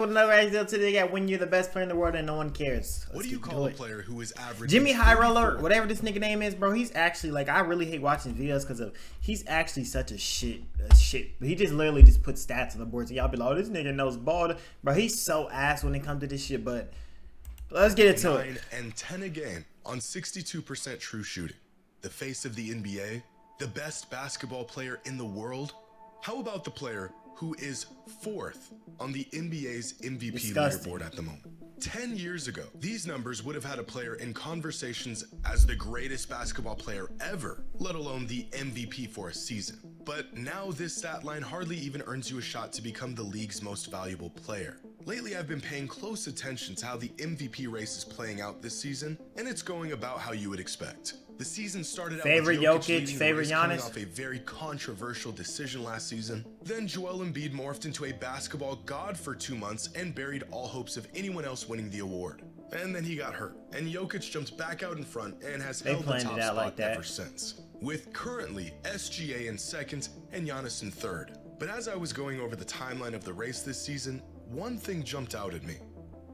Another idea today got when you're the best player in the world and no one cares. What do you call a player who is average? Jimmy High Roller, whatever this nigga name is, bro. He's actually like, I really hate watching videos because of he's actually such a shit. He just literally just puts stats on the board. So y'all be like, oh, this nigga knows ball, bro. He's so ass when it comes to this shit. But let's get into it. 9 and 10 a game on 62% true shooting. The face of the NBA, the best basketball player in the world. How about the player who is 4th on the NBA's MVP leaderboard at the moment? 10 years ago, these numbers would have had a player in conversations as the greatest basketball player ever, let alone the MVP for a season. But now this stat line hardly even earns you a shot to become the league's most valuable player. Lately, I've been paying close attention to how the MVP race is playing out this season, and it's going about how you would expect. The season started out with Jokic, favorite Giannis, coming off a very controversial decision last season. Then Joel Embiid morphed into a basketball god for 2 months and buried all hopes of anyone else winning the award. And then he got hurt, and Jokic jumped back out in front and has held the top spot ever since, with currently SGA in 2nd and Giannis in 3rd. But as I was going over the timeline of the race this season, one thing jumped out at me.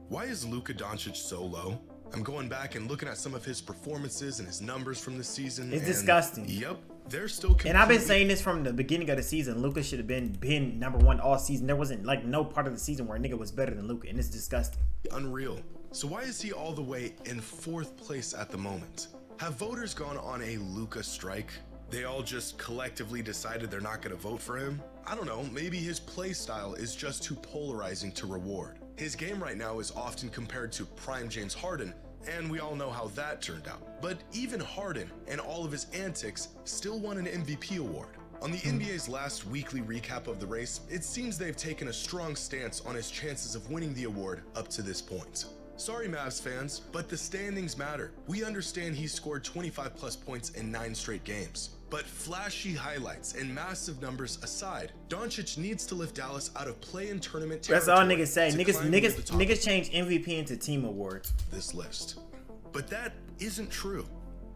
Why is Luka Doncic so low? I'm going back and looking at some of his performances and his numbers from this season. It's disgusting. Yep, they're still And I've been saying this from the beginning of the season. Luka should have been #1 all season. There wasn't like no part of the season where a nigga was better than Luka, and it's disgusting. Unreal. So why is he all the way in 4th place at the moment? Have voters gone on a Luka strike? They all just collectively decided they're not going to vote for him? I don't know, maybe his play style is just too polarizing to reward. His game right now is often compared to prime James Harden, and we all know how that turned out. But even Harden and all of his antics still won an MVP award. On the NBA's last weekly recap of the race, it seems they've taken a strong stance on his chances of winning the award up to this point. Sorry Mavs fans, but the standings matter. We understand he scored 25+ points in 9 straight games. But flashy highlights and massive numbers aside, Doncic needs to lift Dallas out of play-in tournament territory. That's all niggas say. Niggas change MVP into team awards. This list. But that isn't true,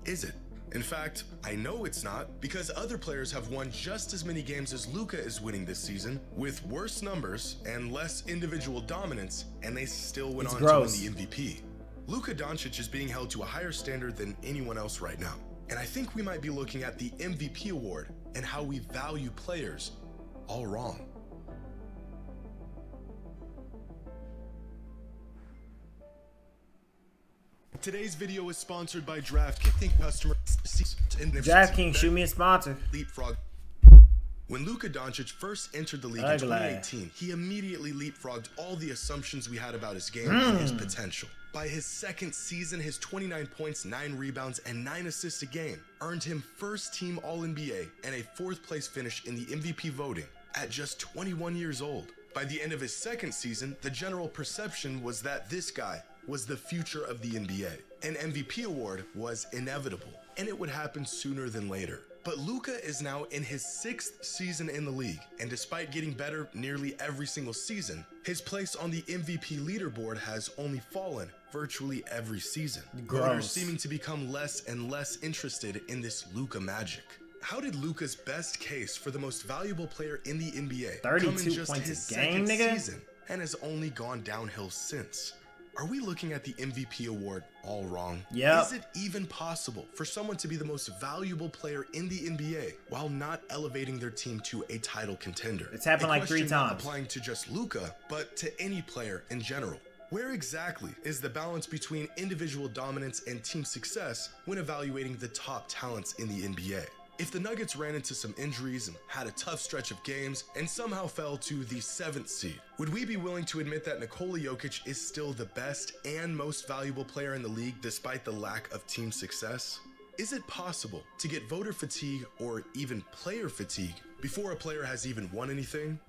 is it? In fact, I know it's not, because other players have won just as many games as Luka is winning this season, with worse numbers and less individual dominance, and they still went on to win the MVP. Luka Doncic is being held to a higher standard than anyone else right now. And I think we might be looking at the MVP award and how we value players all wrong. Today's video is sponsored by DraftKings. Customers DraftKings, shoot me a sponsor. Leapfrog. When Luka Doncic first entered the league in 2018, he immediately leapfrogged all the assumptions we had about his game and his potential. By his 2nd season, his 29 points, 9 rebounds, and 9 assists a game earned him first-team All-NBA and a 4th place finish in the MVP voting at just 21 years old. By the end of his 2nd season, the general perception was that this guy was the future of the NBA. An MVP award was inevitable, and it would happen sooner than later. But Luka is now in his 6th season in the league, and despite getting better nearly every single season, his place on the MVP leaderboard has only fallen virtually every season. Voters seeming to become less and less interested in this Luka magic. How did Luka's best case for the most valuable player in the NBA come in just his 2nd season and has only gone downhill since? Are we looking at the MVP award all wrong? Yeah. Is it even possible for someone to be the most valuable player in the NBA while not elevating their team to a title contender? It's happened like 3 times. Not applying to just Luka, but to any player in general. Where exactly is the balance between individual dominance and team success when evaluating the top talents in the NBA? If the Nuggets ran into some injuries and had a tough stretch of games and somehow fell to the 7th seed, would we be willing to admit that Nikola Jokic is still the best and most valuable player in the league despite the lack of team success? Is it possible to get voter fatigue or even player fatigue before a player has even won anything?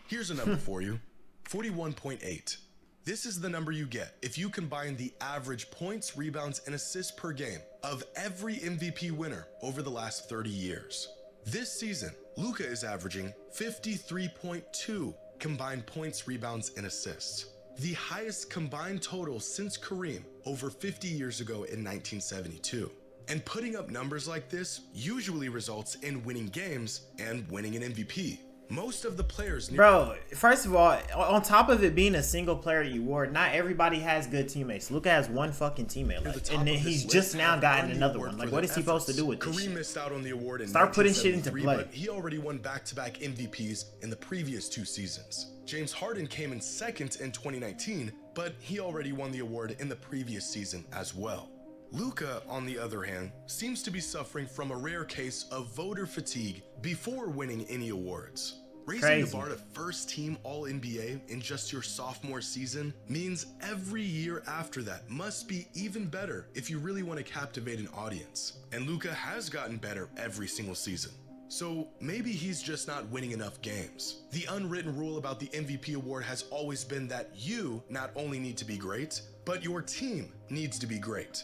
Here's a number for you, 41.8. This is the number you get if you combine the average points, rebounds, and assists per game of every MVP winner over the last 30 years. This season, Luka is averaging 53.2 combined points, rebounds, and assists, the highest combined total since Kareem over 50 years ago in 1972. And putting up numbers like this usually results in winning games and winning an MVP. Most of the players... Bro, first of all, on top of it being a single player award, not everybody has good teammates. Luka has one fucking teammate, like, and then he's just now gotten another one. Like, what is he supposed to do with this Kareem shit? missed out on the award in Start putting shit into 1973, play. but he already won back-to-back MVPs in the previous 2 seasons. James Harden came in second in 2019, but he already won the award in the previous season as well. Luka, on the other hand, seems to be suffering from a rare case of voter fatigue before winning any awards. Raising the bar to first team All-NBA in just your sophomore season means every year after that must be even better if you really want to captivate an audience. And Luka has gotten better every single season. So maybe he's just not winning enough games. The unwritten rule about the MVP award has always been that you not only need to be great, but your team needs to be great.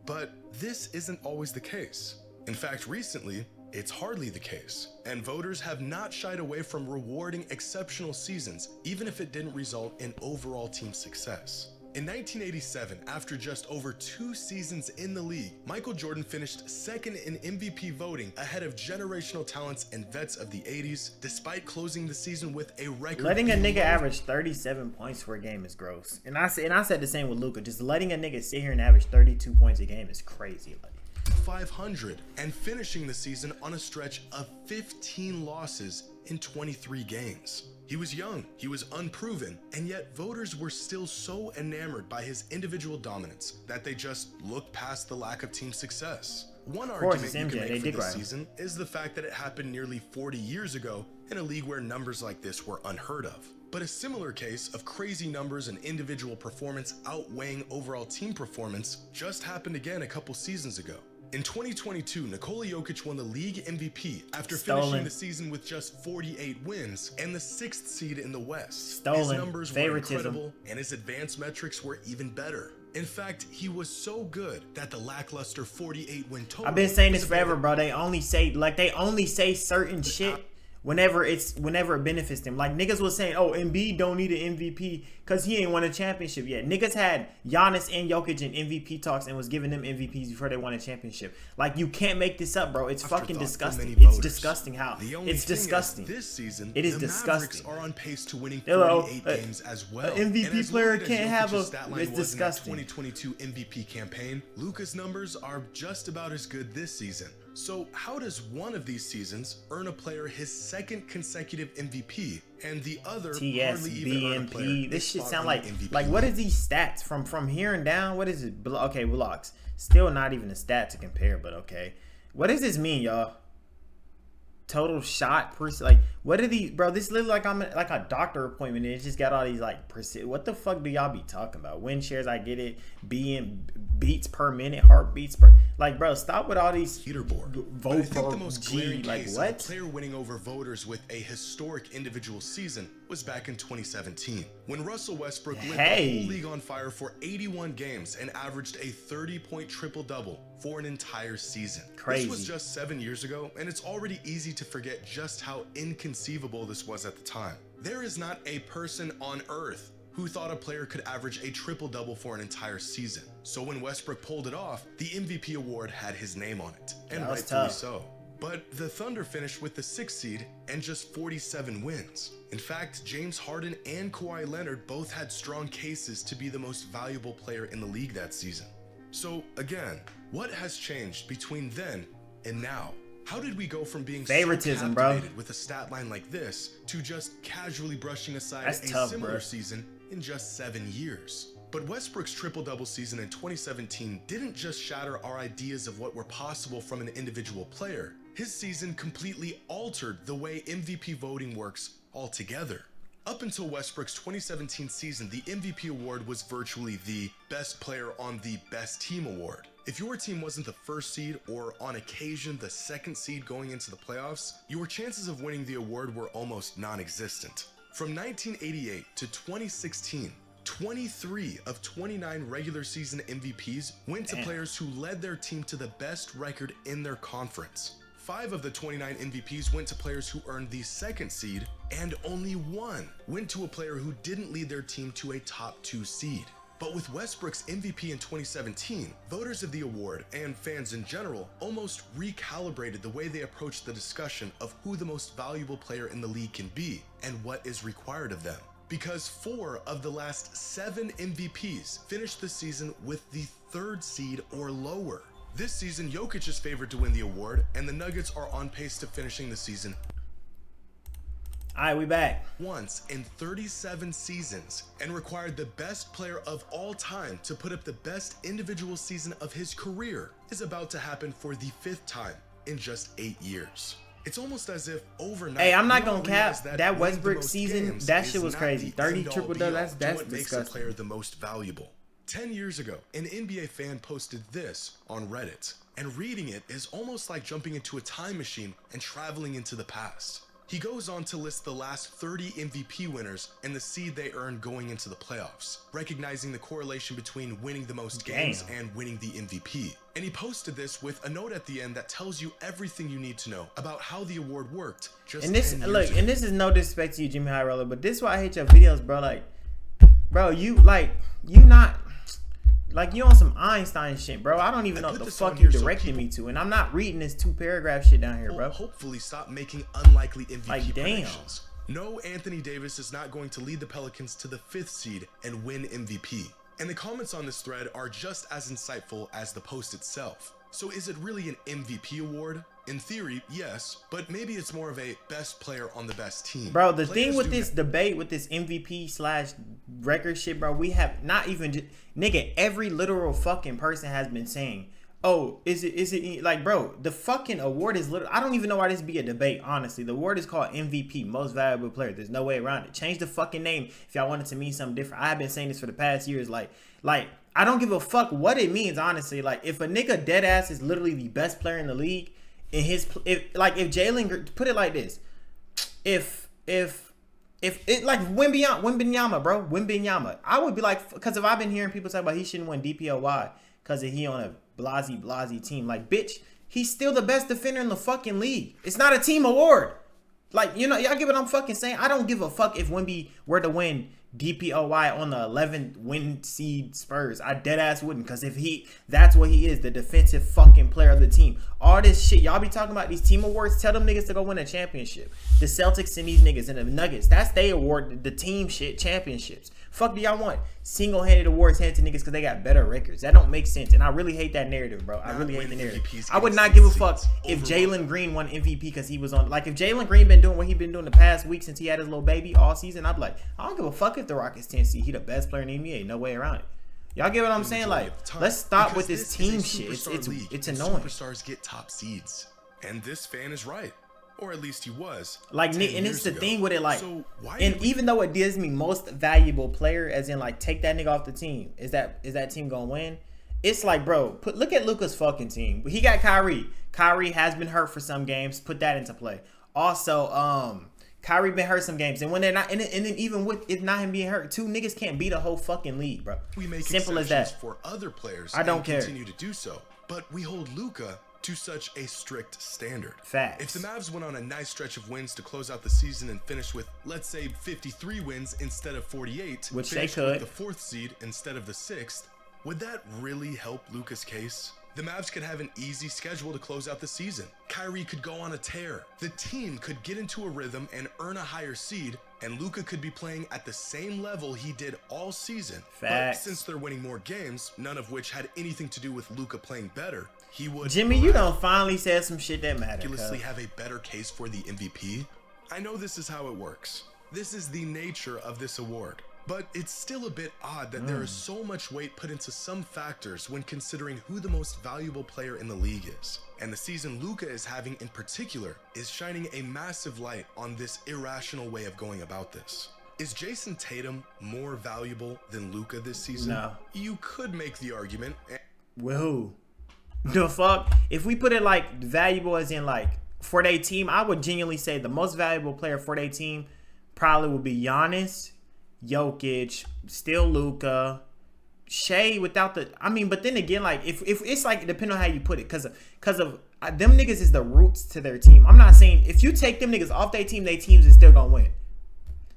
But this isn't always the case. In fact, recently, it's hardly the case, and voters have not shied away from rewarding exceptional seasons, even if it didn't result in overall team success. In 1987, after just over 2 seasons in the league, Michael Jordan finished second in MVP voting ahead of generational talents and vets of the 80s, despite closing the season with a record. Letting a nigga average 37 points per game is gross. And I said the same with Luka. Just letting a nigga sit here and average 32 points a game is crazy. Like, 500 and finishing the season on a stretch of 15 losses in 23 games. He was young, he was unproven, and yet voters were still so enamored by his individual dominance that they just looked past the lack of team success. One argument you can make for this season is the fact that it happened nearly 40 years ago in a league where numbers like this were unheard of. But a similar case of crazy numbers and individual performance outweighing overall team performance just happened again a couple seasons ago. In 2022, Nikola Jokic won the league MVP after finishing the season with just 48 wins and the 6th seed in the West. His numbers were incredible and his advanced metrics were even better. In fact, he was so good that the lackluster 48-win total... I've been saying this forever, bro. They only say certain shit whenever it benefits them. Like, niggas was saying, oh, Embiid don't need an MVP because he ain't won a championship yet. Niggas had Giannis and Jokic in MVP talks and was giving them MVPs before they won a championship. Like, you can't make this up, bro. It's fucking disgusting. It's disgusting how. It's disgusting. This season, it is disgusting. The Mavericks are on pace to winning 48 games as well. An MVP player can't have a... It's disgusting. 2022 MVP campaign, Luka's numbers are just about as good this season. So how does one of these seasons earn a player his 2nd consecutive MVP and the other hardly even earn a player? This shit sound like what is these stats from here and down? What is it? Okay, blocks. Still not even a stat to compare, but okay. What does this mean, y'all? Total shot per, like, what are these, bro? This literally like I'm like a doctor appointment and it just got all these like what the fuck do y'all be talking about? Win shares, I get it. Beats per minute, heartbeats per, like, bro, stop with all these leaderboard. Vote I think the most glaring case what? Of a player winning over voters with a historic individual season was back in 2017 when Russell Westbrook lit the whole league on fire for 81 games and averaged a 30-point triple-double for an entire season. Crazy. This was just 7 years ago, and it's already easy to forget just how inconceivable this was at the time. There is not a person on earth who thought a player could average a triple-double for an entire season. So when Westbrook pulled it off, the MVP award had his name on it, and rightfully so. But the Thunder finished with the 6th seed and just 47 wins. In fact, James Harden and Kawhi Leonard both had strong cases to be the most valuable player in the league that season. So again, what has changed between then and now? How did we go from being favoritism, so bro, with a stat line like this to just casually brushing aside a similar season in just 7 years? But Westbrook's triple-double season in 2017 didn't just shatter our ideas of what were possible from an individual player. His season completely altered the way MVP voting works altogether. Up until Westbrook's 2017 season, the MVP award was virtually the best player on the best team award. If your team wasn't the 1st seed or on occasion the 2nd seed going into the playoffs, your chances of winning the award were almost non-existent. From 1988 to 2016, 23 of 29 regular season MVPs went to players who led their team to the best record in their conference. 5 of the 29 MVPs went to players who earned the 2nd seed, and only 1 went to a player who didn't lead their team to a top 2 seed. But with Westbrook's MVP in 2017, voters of the award and fans in general almost recalibrated the way they approached the discussion of who the most valuable player in the league can be and what is required of them. Because 4 of the last 7 MVPs finished the season with the 3rd seed or lower. This season, Jokic is favored to win the award, and the Nuggets are on pace to finishing the season. Alright, we back. Once in 37 seasons, and required the best player of all time to put up the best individual season of his career, is about to happen for the 5th time in just 8 years. It's almost as if overnight. Hey, I'm not gonna cap that Westbrook season. That shit was crazy. 30 triple doubles. That's what makes disgusting. a player the most valuable. 10 years ago, an NBA fan posted this on Reddit, and reading it is almost like jumping into a time machine and traveling into the past. He goes on to list the last 30 MVP winners and the seed they earned going into the playoffs, recognizing the correlation between winning the most games and winning the MVP. And he posted this with a note at the end that tells you everything you need to know about how the award worked. Just and this 10 years look, ago. and this is no disrespect to you, Jimmy High Roller, but this is why I hate your videos, bro. Like, bro, you not. Like, you on some Einstein shit, bro. I don't even know what the fuck you directed me to. And I'm not reading this 2-paragraph shit down here, bro. Hopefully stop making unlikely MVP like, predictions. No, Anthony Davis is not going to lead the Pelicans to the 5th seed and win MVP. And the comments on this thread are just as insightful as the post itself. So is it really an MVP award? In theory, yes, but maybe it's more of a best player on the best team. Bro, the thing with this debate, with this MVP/record shit, bro, we have not even, nigga, every literal fucking person has been saying, oh, is it, like, bro, the fucking award is literal. I don't even know why this be a debate, honestly. The award is called MVP, Most Valuable Player. There's no way around it. Change the fucking name if y'all wanted to mean something different. I've been saying this for the past years, like, I don't give a fuck what it means, honestly. Like, if a nigga dead ass is literally the best player in the league, if Jalen, put it like this, if it like Wembanyama, bro, Wembanyama, I would be like, because if I've been hearing people talk about he shouldn't win DPOY because he on a blasey team, like, bitch, he's still the best defender in the fucking league. It's not a team award. Like, you know, y'all get what I'm fucking saying? I don't give a fuck if Wemby were to win DPOY on the 11th win seed Spurs. I dead ass wouldn't, because if that's what he is, the defensive fucking player of the team. All this shit y'all be talking about, these team awards, tell them niggas to go win a championship. The Celtics and these niggas and the Nuggets, that's they award, the team shit, championships. Fuck do y'all want single-handed awards handed to niggas because they got better records? That don't make sense, and I really hate that narrative, bro. I really hate the narrative. I would not give a fuck if Jalen Green won MVP because he was on, like, if Jalen Green been doing what he been doing the past week since he had his little baby all season, I'd be like, I don't give a fuck if the Rockets 10 seed. He the best player in the NBA. No way around it. Y'all get what I'm saying? Like, let's stop with this team shit. It's annoying. Superstars get top seeds, and this fan is right. Or at least he was. Like, and it's the thing with it, like, so and even though it gives me most valuable player, as in, like, take that nigga off the team, is that team gonna win? It's like, bro, look at Luka's fucking team. He got Kyrie. Kyrie has been hurt for some games. Put that into play. Also, Kyrie been hurt some games, and when they're not, and then even with it not him being hurt, 2 niggas can't beat a whole fucking league, bro. We make simple as that. For other players, I don't care. Continue to do so, but we hold Luka to such a strict standard. Facts. If the Mavs went on a nice stretch of wins to close out the season and finish with, let's say, 53 wins instead of 48, which they could, with the 4th seed instead of the 6th, would that really help Luka's case? The Mavs could have an easy schedule to close out the season. Kyrie could go on a tear. The team could get into a rhythm and earn a higher seed, and Luka could be playing at the same level he did all season. Facts. But since they're winning more games, none of which had anything to do with Luka playing better, he would... Jimmy, you done finally said some shit that matters. ...miraculously have a better case for the MVP. I know this is how it works. This is the nature of this award. But it's still a bit odd that there is so much weight put into some factors when considering who the most valuable player in the league is. And the season Luka is having in particular is shining a massive light on this irrational way of going about this. Is Jason Tatum more valuable than Luka this season? No. You could make the argument. Well, the fuck? If we put it like valuable as in like for their team, I would genuinely say the most valuable player for their team probably would be Giannis, Jokic, still Luka, Shea without the, I mean, but then again, like if it's like, depending on how you put it, because of them niggas is the roots to their team. I'm not saying if you take them niggas off their team is still gonna win.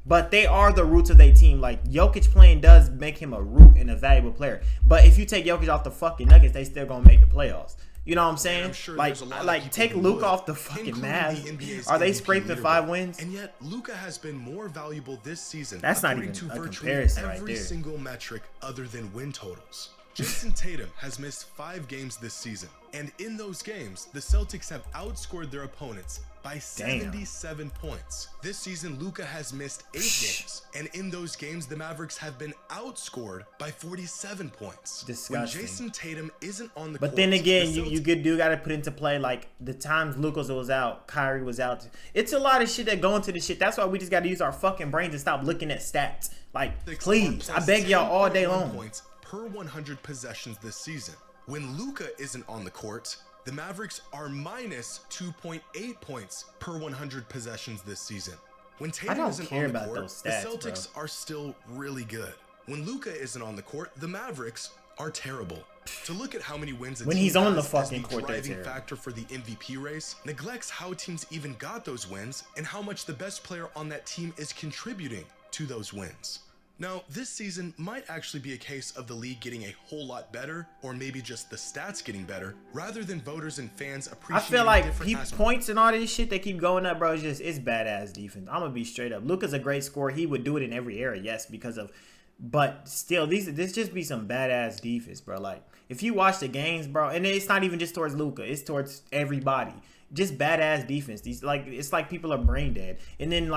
but they are the roots of their team. Like, Jokic playing does make him a root and a valuable player. But if you take Jokic off the fucking Nuggets, they still gonna make the playoffs. You know what I'm saying? Sure like take Luka off the fucking Mavs. Are they scraping 5 wins? And yet, Luka has been more valuable this season. That's not even a comparison right there. Every single metric other than win totals. Jason Tatum has missed 5 games this season, and in those games, the Celtics have outscored their opponents by 77 points. This season, Luka has missed 8 games, and in those games, the Mavericks have been outscored by 47 points. Disgusting. When Jason Tatum isn't on the court, then again, you got to put into play, like, the times Luka was out, Kyrie was out. It's a lot of shit that go into the shit. That's why we just got to use our fucking brains and stop looking at stats. Like, please, I beg y'all all day long. Points per 100 possessions this season. When Luka isn't on the court, the Mavericks are minus 2.8 points per 100 possessions this season. When Tatum isn't on the court, the Celtics are still really good. When Luka isn't on the court, the Mavericks are terrible. To look at how many wins when he's on the fucking court, the driving factor for the MVP race neglects how teams even got those wins and how much the best player on that team is contributing to those wins. Now, this season might actually be a case of the league getting a whole lot better, or maybe just the stats getting better, rather than voters and fans appreciating. I feel like points and all this shit they keep going up, bro. It's badass defense. I'm gonna be straight up. Luka's a great scorer. He would do it in every era, yes, but still, this just be some badass defense, bro. Like, if you watch the games, bro, and it's not even just towards Luka, it's towards everybody. Just badass defense. It's like people are brain dead, and then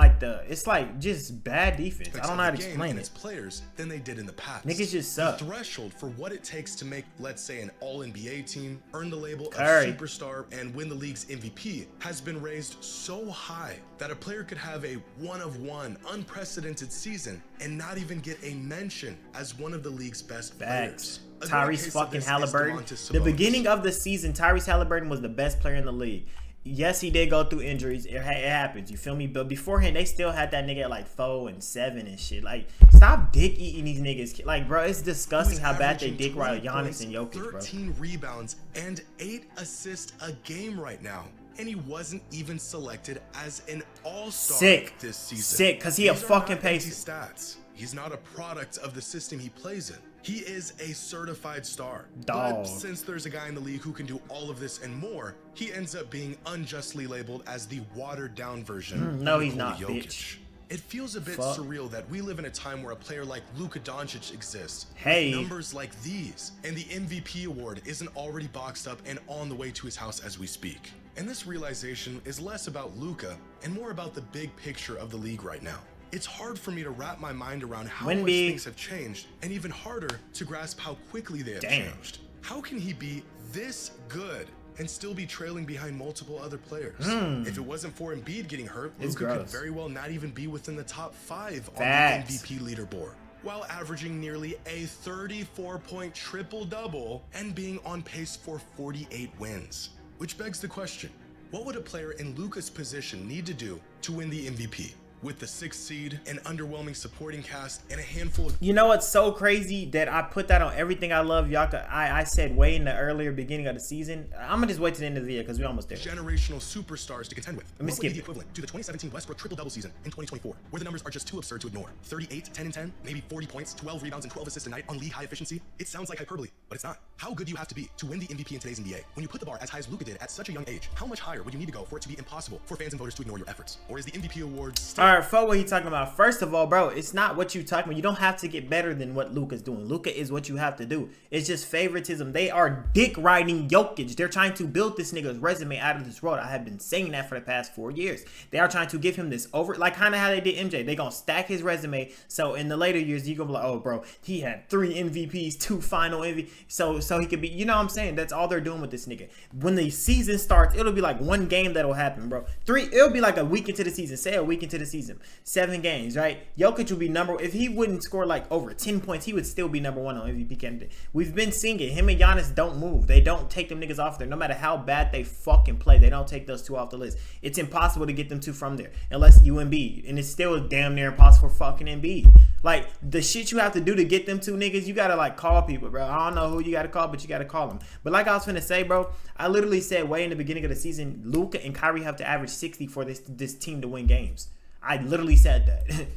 it's like just bad defense. I don't know how to explain it. Players than they did in the past. Niggas just suck. The threshold for what it takes to make, let's say, an All-NBA team, earn the label of superstar, and win the league's MVP has been raised so high that a player could have a one-of-one, unprecedented season and not even get a mention as one of the league's best players. Tyrese fucking Halliburton. The beginning of the season, Tyrese Halliburton was the best player in the league. Yes, he did go through injuries. It happens. You feel me? But beforehand, they still had that nigga at like 4 and 7 and shit. Like, stop dick eating these niggas. Like, bro, it's disgusting how bad they dick ride Giannis and Jokic, bro. 13 rebounds and 8 assists a game right now. And he wasn't even selected as an all-star this season. Sick, because he a fucking pacer. Stats. He's not a product of the system he plays in. He is a certified star. Dog. But since there's a guy in the league who can do all of this and more, he ends up being unjustly labeled as the watered-down version no, of he's not, Jokic. bitch. It feels a bit surreal that we live in a time where a player like Luka Doncic exists. Hey. With numbers like these, and the MVP award isn't already boxed up and on the way to his house as we speak. And this realization is less about Luka and more about the big picture of the league right now. It's hard for me to wrap my mind around how much things have changed, and even harder to grasp how quickly they have changed. How can he be this good and still be trailing behind multiple other players? If it wasn't for Embiid getting hurt, Luka could very well not even be within the top 5 on the MVP leaderboard, while averaging nearly a 34-point triple-double and being on pace for 48 wins. Which begs the question, what would a player in Luka's position need to do to win the MVP? With the 6th seed, an underwhelming supporting cast, and a handful of... You know what's so crazy that I put that on everything I love, y'all? I said way in the earlier beginning of the season. I'm going to just wait to the end of the video because we're almost there. Generational superstars to contend with. Let me skip the equivalent to the 2017 Westbrook triple-double season in 2024, where the numbers are just too absurd to ignore. 38, 10 and 10, maybe 40 points, 12 rebounds, and 12 assists a night on league high efficiency. It sounds like hyperbole, but it's not. How good do you have to be to win the MVP in today's NBA? When you put the bar as high as Luka did at such a young age, how much higher would you need to go for it to be impossible for fans and voters to ignore your efforts? Or is the MVP award still... All right, fuck what he talking about. First of all, bro, it's not what you talking about. You don't have to get better than what Luka's doing. Luka is what you have to do. It's just favoritism. They are dick riding Jokic. They're trying to build this nigga's resume out of this world. I have been saying that for the past 4 years. They are trying to give him this over, like kind of how they did MJ. They gonna stack his resume. So in the later years, you gonna be like, oh, bro, he had 3 MVPs, 2 final MVP. So he could be, you know what I'm saying? That's all they're doing with this nigga. When the season starts, it'll be like 1 game that'll happen, bro. 3, it'll be like a week into the season. Say a week into the season. 7 games, right? Jokic would be if he wouldn't score like over 10 points, he would still be #1 on MVP candidate. We've been seeing it. Him and Giannis don't move. They don't take them niggas off there. No matter how bad they fucking play, they don't take those 2 off the list. It's impossible to get them 2 from there unless you Embiid, and it's still damn near impossible for fucking Embiid. Like, the shit you have to do to get them 2 niggas, you gotta like call people, bro. I don't know who you gotta call, but you gotta call them. But like I was finna say, bro, I literally said way in the beginning of the season, Luka and Kyrie have to average 60 for this team to win games. I literally said that.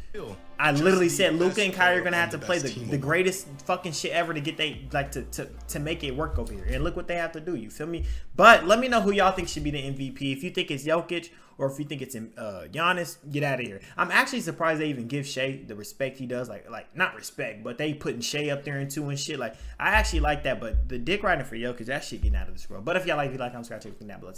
I literally Just said the Luka best and Kyrie are player gonna on have to the play best team the of all. greatest fucking shit ever to get they like to make it work over here. And look what they have to do. You feel me? But let me know who y'all think should be the MVP. If you think it's Jokic or if you think it's Giannis, get out of here. I'm actually surprised they even give Shea the respect he does. Like not respect, but they putting Shea up there and two and shit. Like I actually like that. But the dick riding for Jokic, that shit getting out of this world. But if y'all like, comment, subscribe, check it down below.